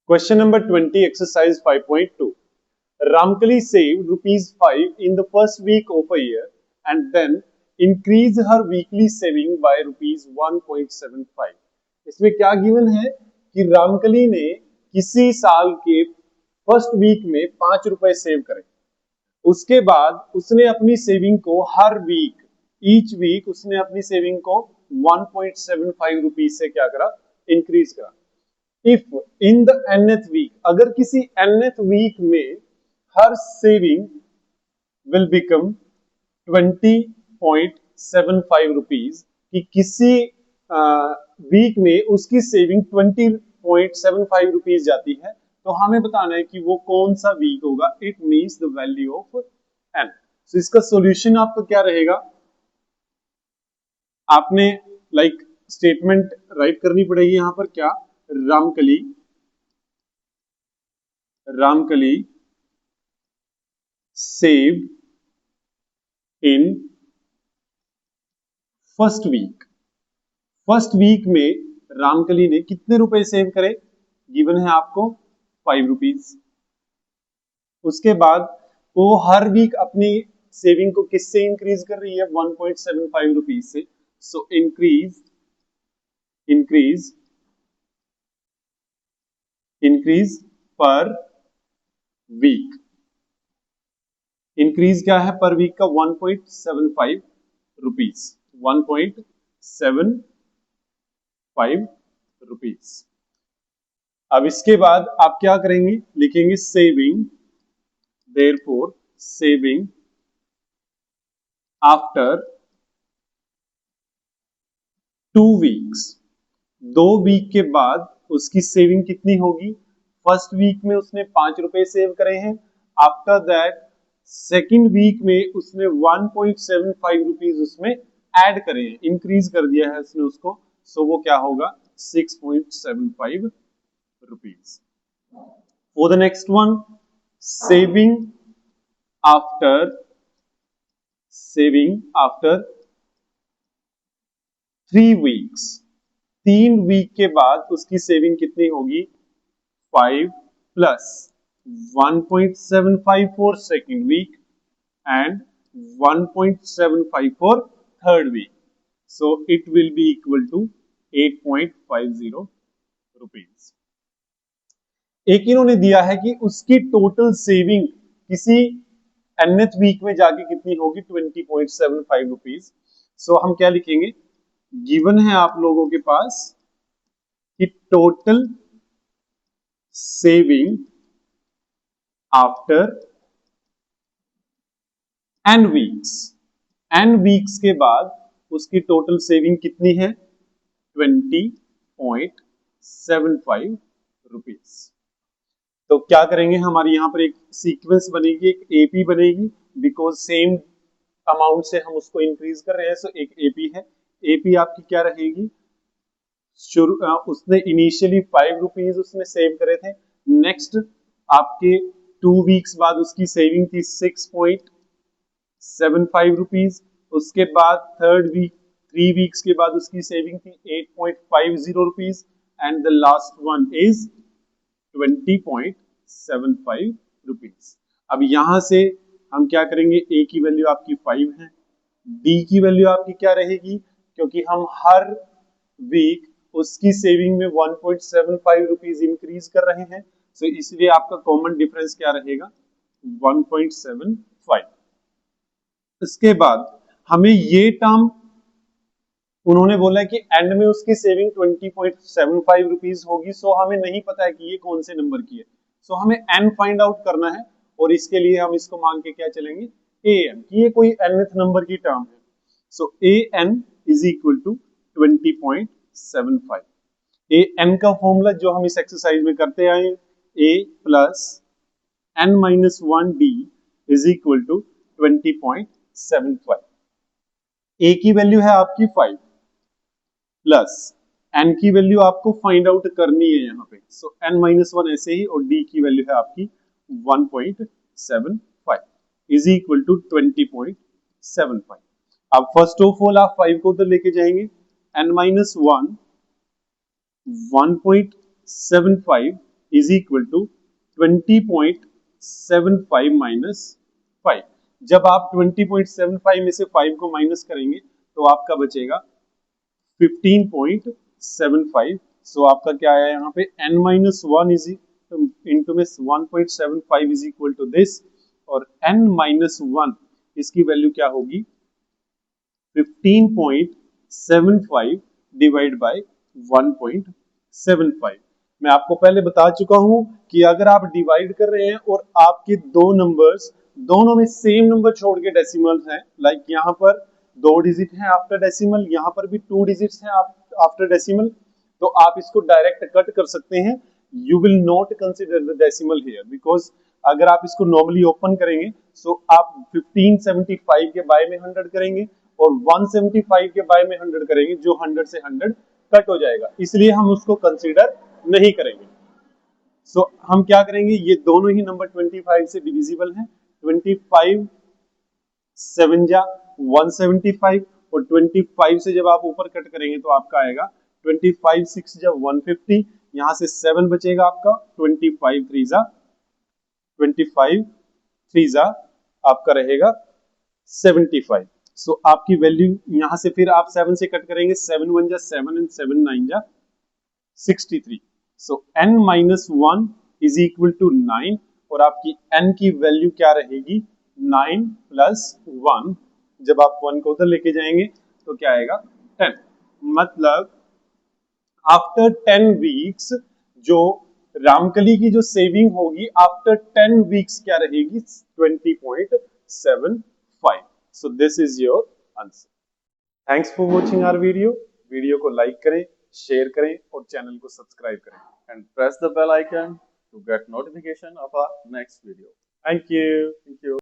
Question number 20, exercise 5.2. Ramkali saved ₹5 in the first week of a year and then increased her weekly saving by ₹1.75. इसमें क्या given है कि रामकली ने किसी साल के फर्स्ट वीक में ₹5 सेव करे, उसके बाद उसने अपनी सेविंग को हर वीक ईच वीक उसने अपनी सेविंग को ₹1.75 से क्या करा, इंक्रीज करा। If in the nth week, अगर किसी nth वीक में हर सेविंग विल बिकम ₹20.75, कि किसी वीक में उसकी सेविंग ₹20.75 जाती है, तो हमें बताना है कि वो कौन सा वीक होगा। It means the value of n। तो इसका सॉल्यूशन आपका क्या रहेगा, आपने स्टेटमेंट राइट करनी पड़ेगी यहां पर। क्या, Ramkali saved in first week. First week में रामकली ने कितने रुपए सेव करे, गिवन है आपको ₹5। उसके बाद वो हर वीक अपनी सेविंग को किससे इंक्रीज कर रही है, ₹1.75 से। So increase per week. Increase क्या है पर वीक का, ₹1.75। ₹1.75। अब इसके बाद आप क्या करेंगे, लिखेंगे saving, therefore saving after 2 weeks. 2 week के बाद उसकी सेविंग कितनी होगी। फर्स्ट वीक में उसने ₹5 सेव करे हैं, आफ्टर दैट सेकेंड वीक में उसने ₹1.75 उसमें ऐड करे हैं, इंक्रीज कर दिया है उसने उसको। सो वो क्या होगा, ₹6.75। For the next one, saving after 3 weeks. 3 week के बाद उसकी सेविंग कितनी होगी, 5 plus 1.75 for second week and 1.75 for third week. So it will be equal to ₹8.50। एक इन्होंने दिया है कि उसकी टोटल सेविंग किसी nth वीक में जाके कितनी होगी, ₹20.75। सो हम क्या लिखेंगे, गिवन है आप लोगों के पास कि total saving after n weeks के बाद उसकी टोटल सेविंग कितनी है, ₹20.75। तो क्या करेंगे, हमारी यहां पर एक सीक्वेंस बनेगी, एक एपी बनेगी, बिकॉज सेम अमाउंट से हम उसको इंक्रीज कर रहे हैं। सो एक एपी है, एपी आपकी क्या रहेगी, उसने इनिशियली ₹5 उसने सेव करे थे। नेक्स्ट आपके 2 वीक्स बाद उसकी सेविंग थी ₹6.75। उसके बाद थर्ड वीक 3 वीक्स के बाद उसकी सेविंग थी ₹8.50 and the last one is ₹20.75। अब यहां से हम क्या करेंगे, ए की वैल्यू आपकी 5 है, डी की वैल्यू आपकी क्या रहेगी, क्योंकि हम हर वीक उसकी सेविंग में ₹1.75 इंक्रीज कर रहे हैं, सो इसलिए आपका कॉमन डिफरेंस क्या रहेगा, 1.75। इसके बाद हमें ये टर्म, उन्होंने बोला है कि एंड में उसकी सेविंग ₹20.75 होगी। सो हमें नहीं पता है कि ये कौन से नंबर की है, सो हमें n फाइंड आउट करना है, और इसके लिए हम इसको मान के क्या चलेंगे, an, कि ये कोई nth नंबर की टर्म है। So an is equal to 20.75। an का फॉर्मूला जो हम इस एक्सरसाइज में करते आए हैं, a plus n-1d is equal to 20.75। a की वैल्यू है आपकी 5 प्लस n की वैल्यू आपको फाइंड आउट करनी है यहाँ पे। सो n-1 ऐसे ही, और d की वैल्यू है आपकी 1.75 इज इक्वल टू 20.75। अब फर्स्ट ऑफ ऑल आप 5 को उधर लेके जाएंगे, n-1 1.75 is equal to 20.75 minus 5। जब आप 20.75 में से 5 को माइनस करेंगे तो आपका बचेगा 15.75। सो आपका क्या आया यहाँ पे n minus one is into में 1.75 इज इक्वल टू दिस, और n माइनस वन इसकी वैल्यू क्या होगी 15.75 डिवाइड बाय 1.75। मैं आपको पहले बता चुका हूं कि अगर आप डिवाइड कर रहे हैं और आपके दो नंबर्स दोनों में सेम नंबर छोड़ के डेसिमल्स हैं, लाइक यहाँ पर 2 डिजिट हैं आफ्टर डेसिमल, यहाँ पर भी 2 डिजिट्स हैं आफ्टर डेसिमल, तो आप इसको डायरेक्ट कट कर सकते हैं। You will not consider the decimal here because अगर आप इसको नॉर्मली ओपन करेंगे सो आप 1575 के बाय में 100 करेंगे और 175 के बाय में 100 करेंगे, जो 100 से 100 कट हो जाएगा, इसलिए हम उसको कंसीडर नहीं करेंगे। सो हम क्या करेंगे, ये दोनों ही नंबर 25 से डिविजिबल हैं। 25 7 जा 175 और 25 से जब आप ऊपर कट करेंगे तो आपका आएगा 25 6 जा 150, यहां से 7 बचेगा आपका, 25 3 जा 25 3 जा आपका रहेगा 75। सो आपकी वैल्यू यहां से फिर आप 7 से कट करेंगे, 7 1 जा 7 एंड 7 9 जा 63। So n minus one is equal to 9 और आपकी n की वैल्यू क्या रहेगी 9 प्लस 1। जब आप 1 को उधर लेके जाएंगे तो क्या आएगा 10। मतलब आफ्टर 10 वीक्स जो रामकली की जो सेविंग होगी आफ्टर 10 वीक्स क्या रहेगी 20.75। So this is your answer. Thanks for watching our video. Video को लाइक करें, शेयर करें और चैनल को सब्सक्राइब करें and press the bell icon to get notification of our next video. Thank you.